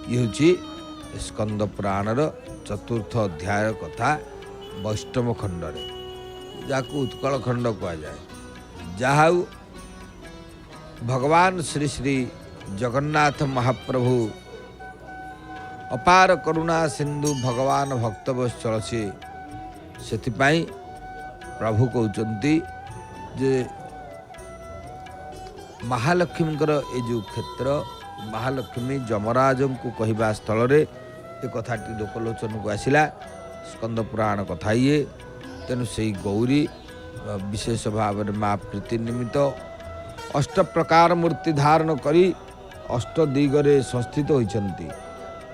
ये स्कंद पुराणर चतुर्थ अध्याय कथा वैष्णव खंड जाकू उत्कल खंड कह जाए। जहाँ भगवान श्री श्री जगन्नाथ महाप्रभु अपार करुणा सिंधु भगवान भक्तवत्सल से प्रभु कहते जे महालक्ष्मींकर ये जो क्षेत्र महालक्ष्मी जमराज को कहवा स्थल रे ये कथाटी लोकलोचन को आसला स्कंद पुराण कथा ये। तेणु से गौरी विशेष भाव में माँ प्रीति निमित्त अष्ट प्रकार मूर्ति धारण करी अष्ट दिगरे संस्थित होइछन्ति।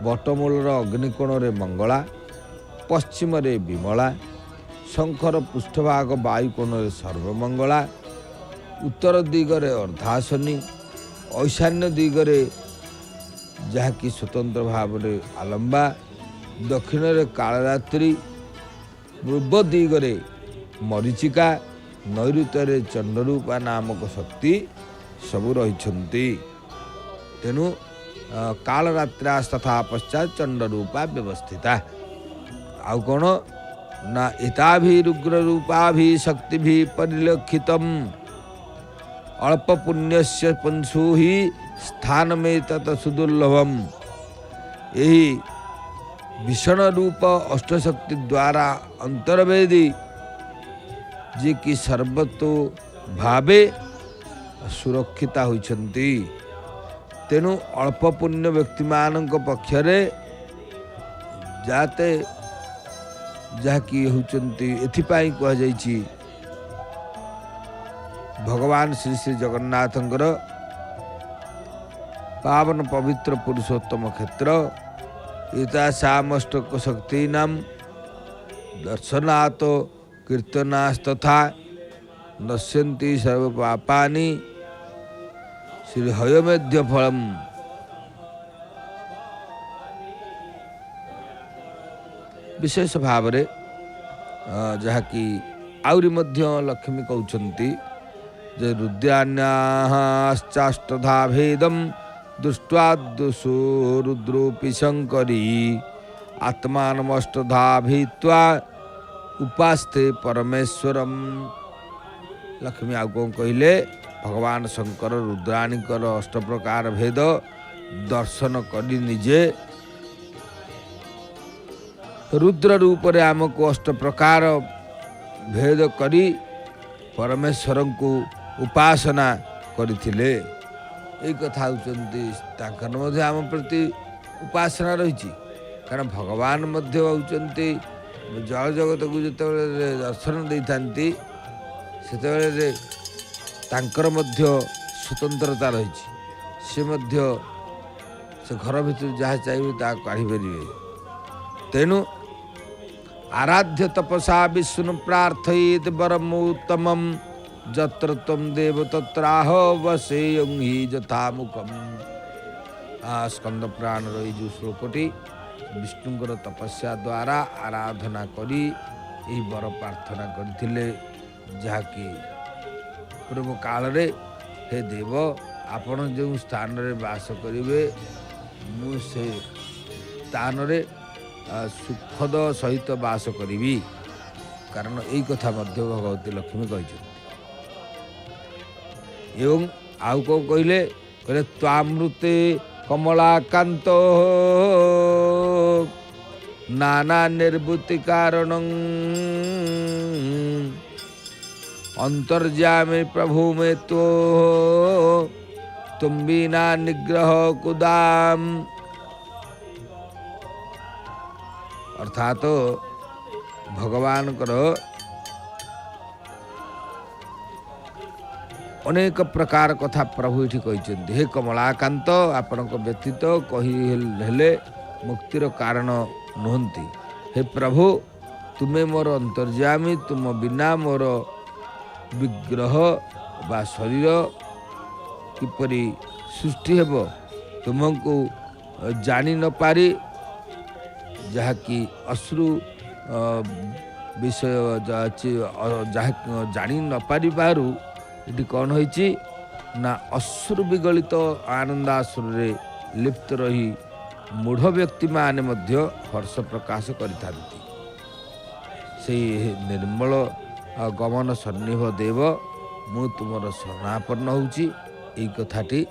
बटमूलर अग्निकोण रे मंगला, पश्चिम रे विमला, शंखर पृष्ठभाग वायुकोण रे सर्वमंगला, उत्तर दिगरे अर्धासनी, ईशान्य दिगरे जहाँकि स्वतंत्र भाव में आलंबा, दक्षिण रे कालरात्रि, पूर्व दिगरे मरीचिका, नैऋत्य रे चंडरूपा नामक शक्ति सबु रहिछन्ति। तेणु कालरात्रास्तथा पश्चात चंडरूपा व्यवस्थिता। आउ कौन ना एताभिरुग्र रूपाभि शक्तिभि परिलक्षितम अल्प पुण्यस्य पंशु ही स्थान में तत सुदुर्लभम। यही भीषण रूप अष्टशक्ति द्वारा अंतर्वेदी जे कि सर्वतो भावे सुरक्षिता होइछन्ति। तेणु अल्प पुण्य व्यक्ति मानक पक्षरे जाते जहाँकि होउछन्ति एथिपाई कह जाइछि भगवान श्री श्री जगन्नाथंकर पावन पवित्र पुरुषोत्तम क्षेत्र एता सामष्टक शक्ति नाम दर्शनात् कीर्तनास्तथा नश्यन्ति सर्व पापानि श्री हयमेध्य फलम। विशेष भाव में जहाँकि आउरी मध्य लक्ष्मी कहउछन्ति जे रुद्रान्याश्चाष्टधा भेदम दृष्ट्वा दुषो रुद्रोपि शंकरी आत्मानमष्टधा भित्वा उपास्ते परमेश्वरम। लक्ष्मी आउ कौन कहले भगवान शंकर रुद्राणीकर अष्ट प्रकार भेद दर्शन करी निजे रुद्र रूप रे आमको अष्ट प्रकार भेद करी परमेश्वर को उपासना करथिले। यही कथा होचंती तांकर मध्य आम प्रति उपासना रही। कारण भगवान मध्य होचंती जल जगत को जिते दर्शन देइथांती सेते तांकर मध्य स्वतंत्रता रही। से मध्य से घर भीतर जहाँ चाहिए ता काढ़ी पारे। तेणु आराध्य तपसा विष्णु प्रार्थयेत वरमोत्तमं जत्र त्वं देव तत्राह वसेयं हि यथामुखम। स्कंद पुराण रही जो श्लोकटी विष्णुଙ୍କର तपस्या द्वारा आराधना करी यही वर प्रार्थना करथिले। जहाँकि पूर्व काल रे हे देव आपण जो स्थान रे वास करिवे मु से स्थान रे सुखद सहित वास करी कारण यही कथा मध्य भगवती लक्ष्मी कहते एवं आउ कौन कहले कहले त्वामृते कमलाकांत नाना निर्वृत्ति कारण अंतर्जामी प्रभु में तो तुम बिना निग्रह कुदाम। अर्थात भगवान अनेक प्रकार कथा प्रभु ये कहते हे कमलाकांत आपण व्यतीत कही मुक्तिर कारण नुहंती। हे प्रभु तुम्हें मोर अंतर्जामी तुम बिना मोर विग्रह बा शरीर किपरि सृष्टि हेब तुमको जानी न पारी जहाँकि अश्रु विषय जानी न पारी बारू ये कौन होइछि ना अश्रु विगलित आनंदाश्रुरे लिप्त रही मूढ़ व्यक्ति माने मध्य हर्ष प्रकाश करिथांती। से निर्मल गमन सन्निभ देव मु तुमर शरणापन्न होउछि एई कथाटी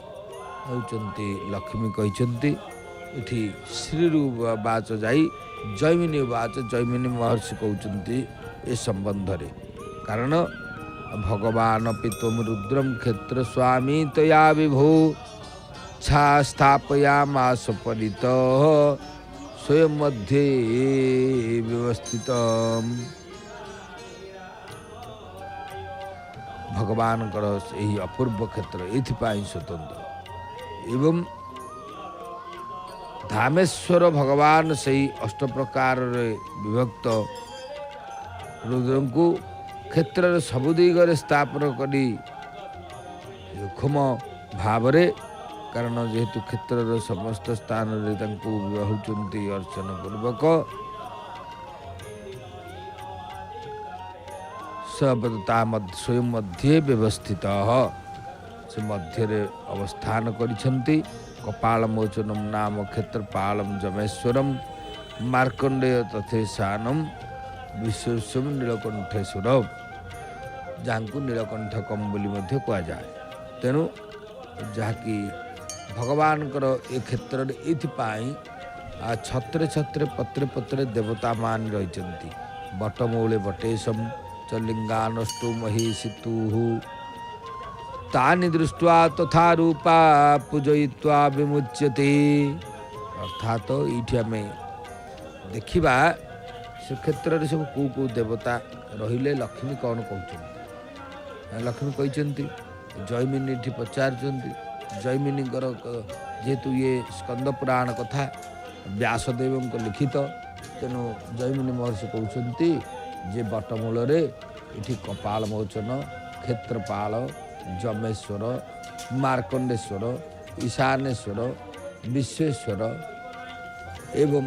होउचंती लक्ष्मी कहिचंती। इठी श्रीरु बाच जाई जैमिनी बाच जैमिनी महर्षि कहउचंती ए संबंध रे कारण भगवान पितुम रुद्रम क्षेत्र स्वामी तया विभू छा स्थापयामास परित स्वयं मध्ये व्यवस्थित। भगवान यही अपूर्व क्षेत्र ये स्वतंत्र एवं धामेश्वर भगवान से अष्ट प्रकार विभक्त रुद्र को क्षेत्र सबु दिगरे स्थापन करी क्षम भाव कारण जेहेतु क्षेत्र समस्त स्थान होचुंती अर्चन पूर्वक स्वयं मध्य व्यवस्थित से मध्य अवस्थान करिछंती। कपालमोचनम नाम क्षेत्रपालम जमेश्वरम मार्कंडेय तथेशानम विश्वस्वम नीलकंठेश्वर जहाँ को नीलकंठ कम बोली मध्य कहा जाए। तेणु जहाँकि भगवान ए क्षेत्र छत्रे छत्रे पत्रे पत्रे देवता मान रही बटमूले बटेशम च लिंगानष्टु महिषितुः तानि दृष्ट्वा तथा रूपा पूजयित्वा विमुच्यते। अर्थात ये आम देखा से क्षेत्र में सब कौ कौ देवता रहिले लक्ष्मी कौन कहते लक्ष्मी कहते जैमिनी ये पचार जैमिनी जेहेतु ये स्कंद पुराण कथा व्यासदेव लिखित तेणु जैमिनी महर्षि कहते जे बटमूल ये कपाल मोचन क्षेत्रपाल जमेश्वर मार्कंडेश्वर ईशानेश्वर विश्वेश्वर एवं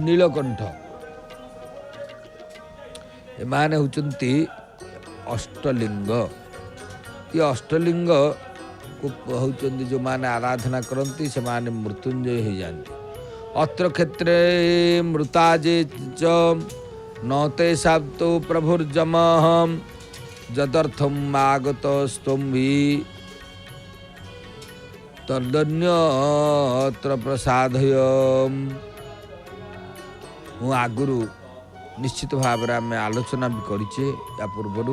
नीलकंठ एमाने होचंती अष्टलिंग। ये अष्टलिंग को होचंती जो माने आराधना करती से माने मृत्युंजय हो जाती। अत्र क्षेत्रे मृताजे च नौते शाब्दो प्रभुर्जमहम जदर्थम आगत स्तंभी तदन्यत्र प्रसादय। मु आगुरु निश्चित भाव में आलोचना भी करिचे या पूर्वर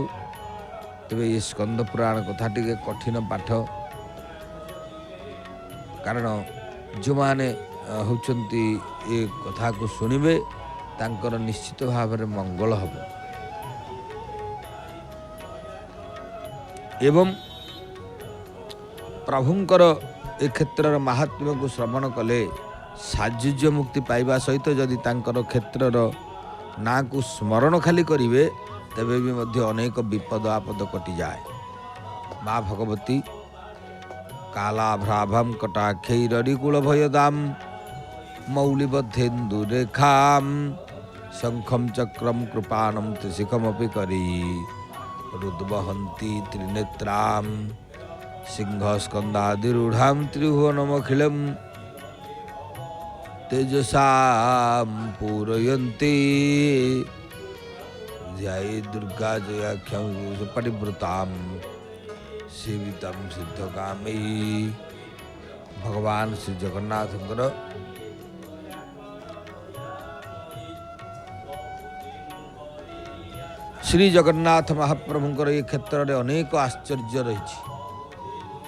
तेरे ये स्कंद पुराण कथा टिके कठिन पाठ कारण जो माने होचंती ये कथा को सुनिबे तांकर निश्चित भाव में मंगल हब एवं प्रभुंकर ए क्षेत्र महात्म्य को श्रवण कले साजुज्य मुक्ति पाइबा सहित जदि तांकर क्षेत्रर ना को स्मरण खाली करिवे तेबे भी मध्य अनेक विपद आपद कटि जाए। माँ भगवती कालाभ्राभम कटाक्षैररिकुल भयदाम मौलिबद्धेन्दु रेखाम शंखम चक्रम कृपाणम त्रिशिखमपि करी रुद्वहंती त्रिनेत्राम सिंह स्कंदादिरूढ़ाम त्रिभुवनमखिलम तेजसा पूरयन्ती ध्याये दुर्गा जयाख्यं परिवृताम सेवितम सिद्धकामयी। भगवान श्री जगन्नाथंकर श्री जगन्नाथ महाप्रभुंकर ये क्षेत्र में अनेक आश्चर्य रही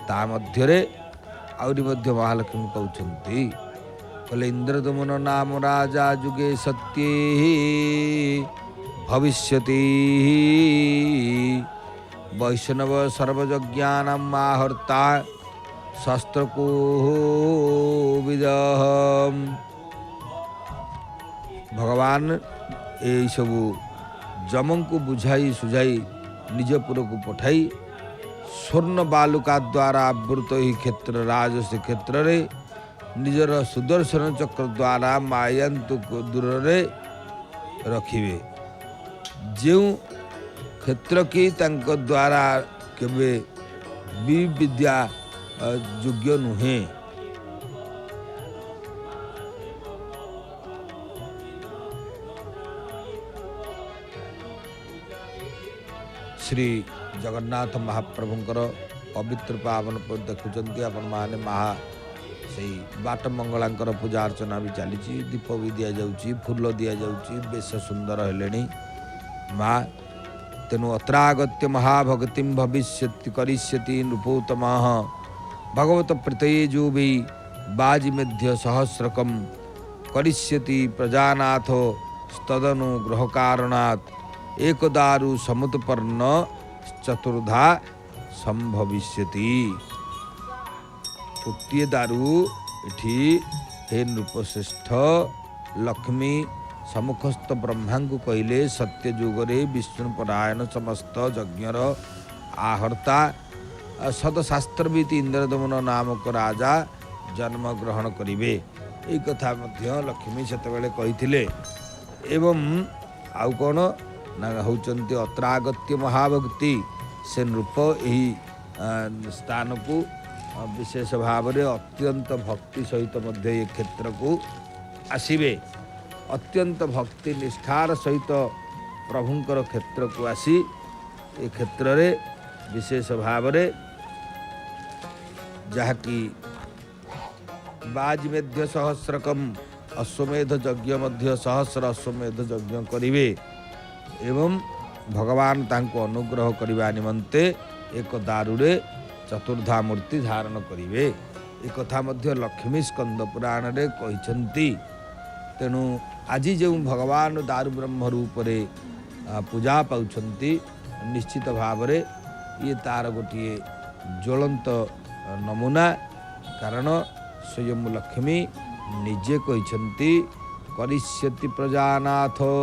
ता मध्य आउरी मध्य महालक्ष्मी कहते कहले इंद्रदमन नाम राजा जुगे सत्ये भविष्यति वैष्णव सर्वज्ञानम आहर्ता शस्त्रको विदहम। भगवान ये सबू जमं को बुझाई सुझाई निजपुर को पठाई स्वर्ण बालुका द्वारा आवृत ही क्षेत्र राज से क्षेत्र रे निजर सुदर्शन चक्र द्वारा मायंतु को दूर रे रखिवे। जो क्षेत्र की तंक द्वारा केवे विद्या योग्य नुहे। श्री जगन्नाथ महाप्रभुंकर पवित्र पावन पर देखुंत आपण माने महा से बाट मंगलांकर पूजा अर्चना भी चली दीप भी दि जाऊँगी फूल दि जाऊँगी बेश सुंदर हेले माँ तेणु अत्रागत्य महाभगति भविष्यति करिष्यति नृपोत्तम भगवत प्रीतये जो भी बाजी मध्य सहस्रकम करिष्यति प्रजानाथो स्तदनु ग्रह कारणात् एक दारु समुत्पन्न चतुर्धा संभविष्यति। गोटे दारु इठी हे नृपश्रेष्ठ लक्ष्मी सम्मुखस्थ ब्रह्मा को कहले सत्य जुगरे विष्णु परायण समस्त यज्ञर आहर्ता सदशास्त्रविद इंद्रदमन नामक राजा जन्म ग्रहण करिवे। एक कथा मध्य लक्ष्मी सेतबेले कहिथिले। एवं आउ कौन ना होचंती अत्रागत्य महाभक्ति से नृप यही स्थान को विशेष भाव में अत्यंत भक्ति सहित मध्य ये क्षेत्र को आसिबे। अत्यंत भक्ति निष्ठार सहित प्रभुंकर क्षेत्र को आसी ये क्षेत्र रे विशेष भाव में जहाँकि बाजमेध्य सहस्रकम अश्वमेध यज्ञ मध्य सहस्र अश्वमेध यज्ञ करिवे एवं भगवान तांको अनुग्रह करिवा निमंते एक दारुरे चतुर्धा मूर्ति धारण करिवे। एक कथा मध्य लक्ष्मी स्कंद पुराण रे कहिसंती। तेणु आज जो भगवान दारु ब्रह्म रूप रे पूजा पाउछंती निश्चित भाव रे ये तार गोटे ज्वलंत नमूना। कारण स्वयं लक्ष्मी निजे कहिसंती करिष्यति प्रजानाथो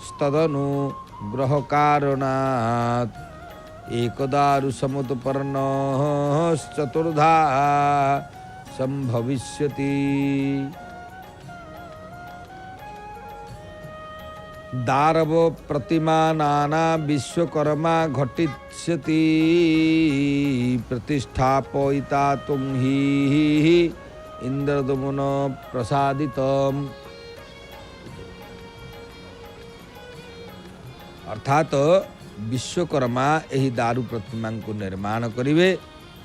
स्तदनु ग्रह कारणात् एकदारु समुत्पन्न चतुर्धा संभविष्यति। दारव प्रतिमा नाना विश्वकर्मा घटिष्यति प्रतिष्ठापयिता तुम ही इंद्रदमन प्रसादितम। अर्थात विश्वकर्मा यही दारु प्रतिमा को निर्माण करिवे।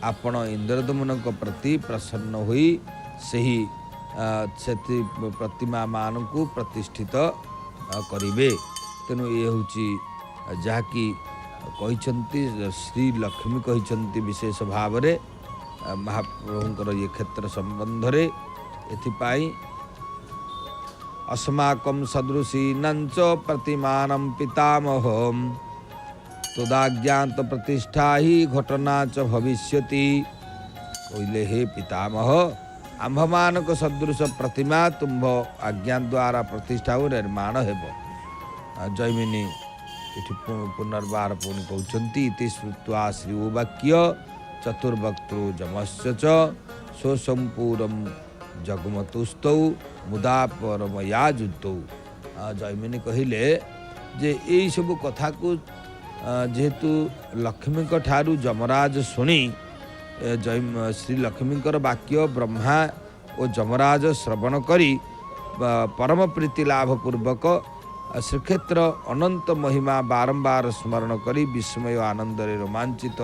आपण इंद्रदमन को प्रति प्रसन्न हुई सही प्रतिमा मान को प्रतिष्ठित करिवे। तेणु ये हूँ जहाँकि कहिसंती श्री लक्ष्मी कहिसंती विशेष भाव में महाप्रभुंकर ये क्षेत्र संबंध रे एथिपाई अस्माकं सदृशीनांच प्रतिमानं पितामहं तदाज्ञात प्रतिष्ठा ही घटना च भविष्यति। कहले हे पितामह आम्भमानक सदृश प्रतिमा तुम्भ आज्ञा द्वारा प्रतिष्ठा और निर्माण हेब। जैमिनी इति पुनर्बार पुनि कहउछंती इति श्रुत्वा श्री वाक्य चतुर्वक्त्रो जमस्य च स्वसंपूरम जगमतुस्तौ मुदा परमया जुतौ। जैमिनी कहिले जे यही सब कथा को जेहेतु लक्ष्मी ठारू जमराज शुणी श्री लक्ष्मीकर वाक्य ब्रह्मा और जमराज श्रवण करी परम प्रीति लाभ पूर्वक श्रीक्षेत्र अनंत महिमा बारंबार स्मरण करी विस्मय आनंद रोमांचित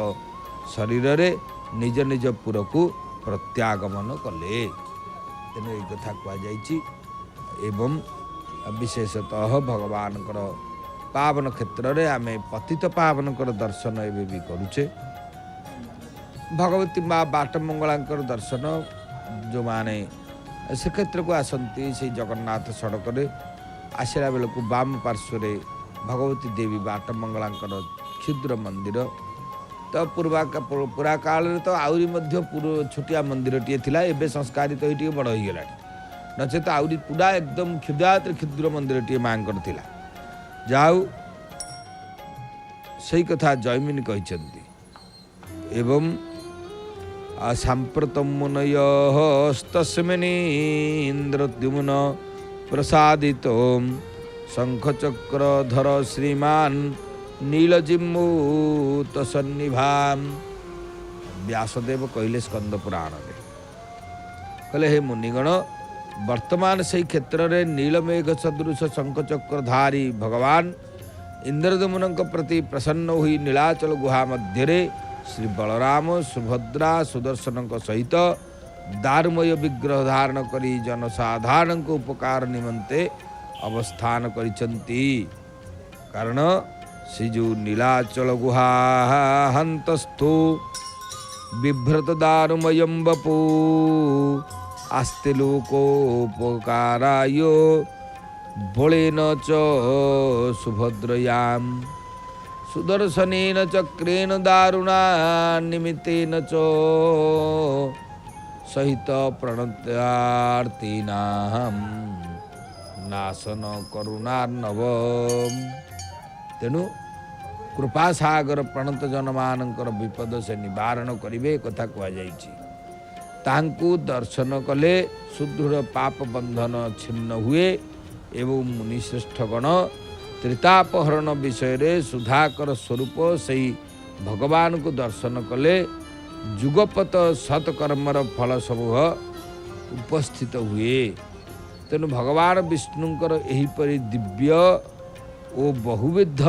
शरीर रे निज निज पुर को प्रत्यागमन कले। तेणु ये कथा कहुई एवं विशेषतः भगवान पावन क्षेत्र रे आमे पतित पावन दर्शन एवं भी करुचे। भगवती माँ बाटमंगला दर्शन जो माने श्रीक्षेत्र को आसती से जगन्नाथ सड़क रे आसला बेल को बाम पार्श्व भगवती देवी बाटमंगला क्षुद्र मंदिर तो पुरा काल तो आउरी छोटिया मंदिर टी थिला एबे संस्कारित तो ये बड़ हो गला नचे तो आउरी पूरा एकदम क्षुद्र मंदिर टी मांकर थिला। जाऊ सही कथा जयमिनी कहते एवं सांप्रतम मुनयस्तस्मिनीन्द्रद्युम्न प्रसादितो शंखचक्रधर श्रीमान नीलजिम्बूत सन्निभाम। व्यासदेव कहले स्कंद पुराण में कहले हे मुनिगण वर्तमान से क्षेत्र में नीलमेघ सदृश शंखचक्रधारी भगवान इंद्रदमुन प्रति प्रसन्न हुई नीलाचल गुहा मध्य श्री बलराम सुभद्रा सुदर्शन सहित दारुमय विग्रह धारण करी जनसाधारण को उपकार निमंते अवस्थान करिसंती। कारण श्रीजु नीलाचल गुहा हंतस्थो बिभ्रत दारुमयं वपु आस्ते लोकोपकाराय बलेन च सुभद्रयां सुदर्शनेन चक्रेण दारुणा निमित्तेन च सहित प्रणत्यार्थिनां नाशन करुणार्णव। तेणु कृपासागर प्रणत जनमानंकर विपद से निवारण करिवे कथा कहुई। तांकु दर्शन कले सुदृढ़ पाप बंधन छिन्न हुए एवं मुनिश्रेष्ठगण त्रितापहरण विषय रे सुधाकर स्वरूप सही भगवान को दर्शन कले जुगपत सत्कर्मर फल समूह उपस्थित हुए। तेणु भगवान विष्णुंकर एहीपरि दिव्य ओ बहुविध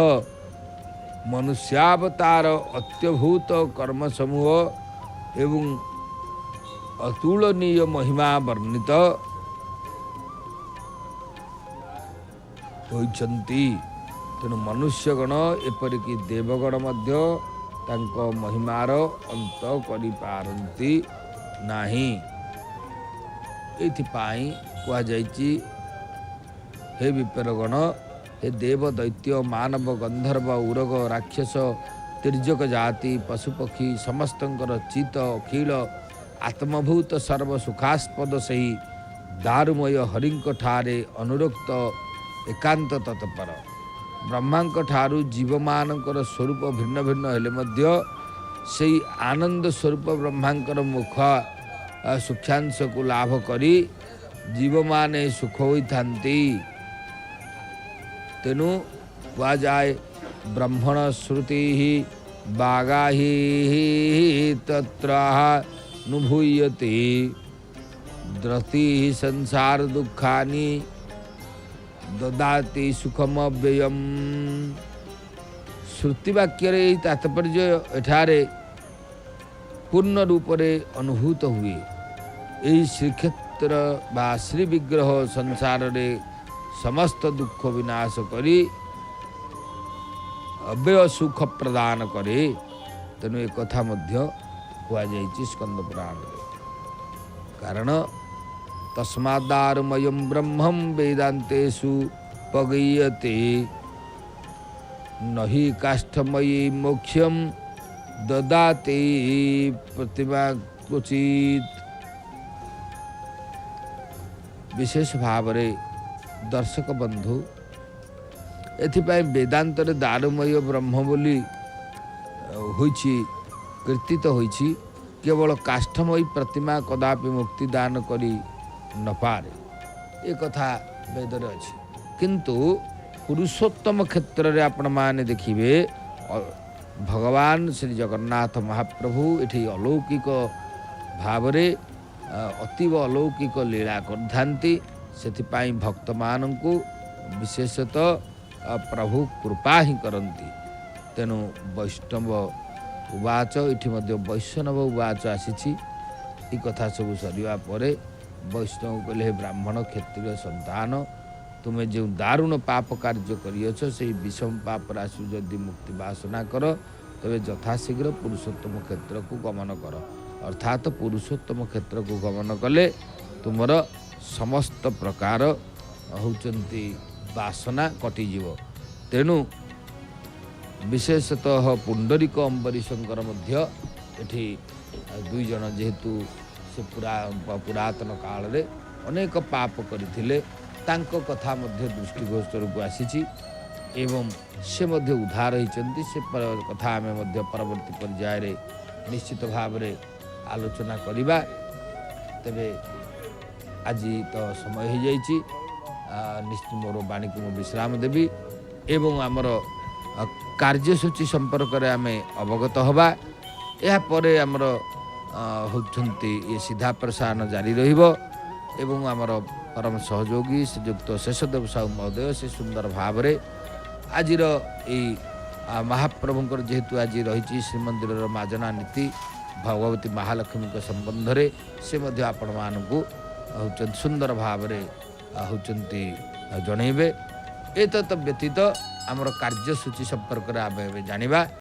मनुष्यावतार अत्यभूत कर्म समूह एवं अतुलनीय महिमा वर्णित होइछन्ति। तेणु मनुष्यगण एपरिकी देवगण मध्य तांको महिमार अंत करि पारंती नाही। एथिपाई कुआ जाइछि हे विप्रगण हे देव दैत्य मानव गंधर्व उरग राक्षस तिर्यक जाति पशुपक्षी समस्तंकर चित अखिल आत्मभूत सर्व सुखास्पद सही दारुमय हरिंक ठारे अनुरक्त एकांत तत्पर ब्रह्मांक ठारू जीव मानकर स्वरूप भिन्न भिन्न हेले मध्य सेई आनंद स्वरूप ब्रह्मांकर मुख सुखांश को लाभ करी जीव माने सुख होइथांती। तेणु कहा जाए ब्रह्मण श्रुति बागा ही तत्र नुभूयते द्रति संसार दुखानि ददाति सुखमव्ययम। श्रुतिवाक्य तात्पर्य एठारे पूर्ण रूप रे अनुभूत हुए। यही श्रीक्षेत्र बा श्री विग्रह संसार रे समस्त दुख विनाश करी अव्यय सुख प्रदान करे। तेणु एक कथा मध्य हुआ जाइछि स्कंद पुराण रे। कारण तस्मादारुमयं ब्रह्मं वेदांतेषु पगीयते नहि काष्ठमयी मोक्षं ददाति प्रतिमा क्वचित्। विशेष भाव रे दर्शक बंधु एथिपाई वेदांत रे दारुमय ब्रह्म बोली होइछि कीर्तित होइछि। केवल काष्ठमयी प्रतिमा कदापि मुक्ति दान करी न पारे ये कथा वेदरे अछि। किंतु पुरुषोत्तम क्षेत्र रे आपण माने देखिबे भगवान श्री जगन्नाथ महाप्रभु एठी अलौकिक भावरे अतीव अलौकिक लीला करधांती। सेथिपाई भक्त मानंकु विशेषतः प्रभु कृपा ही करती। तेणु वैष्णव उवाच इठी मध्य वैष्णव उवाच आसी कथा सब सरिया परे वैष्णव कहले हे ब्राह्मण क्षत्रिय संतान तुम्हें जो दारुण पाप कार्य करियछ से विषम पाप राशि जदि मुक्ति वासना कर तबे यथाशीघ्र पुरुषोत्तम क्षेत्र को गमन कर। अर्थात पुरुषोत्तम क्षेत्र को गमन कले तुमर समस्त प्रकार होचंती वासना कटिजीव। तेणु विशेषतः पुंडरीक अम्बरीशंकर मध्य एठी दुई जन जेहेतु से पुरातन काल रे अनेक पाप करथिले तांको कथा मध्य दृष्टिगोचर को आसीची एवं से मध्य उद्धार होइचंती। से कथा आमे मध्य परवर्ती पर्याय रे निश्चित भाव रे आलोचना करिबा। तबे आज तो समय हो जाइछि निश्चित मोर वाणी को विश्राम देवी एवं आमर कार्यसूची संपर्क में आम अवगत हवा। या परे आमर होचंती ये सीधा प्रसारण जारी रहिबो एवं आमर परम सहयोगी श्रीयुक्त शेषदेव साहू महोदय से सुंदर भाव रे आजिर यही महाप्रभुंकर जेहेतु आज रही श्रीमंदिर माजना नीति भगवती महालक्ष्मी संबंध रे से मध्य आपण मानकु सुंदर भाव रे होचंती जनइबे। एतत् व्यतीत आमर कार्यसूची संपर्क में आम जानिबा।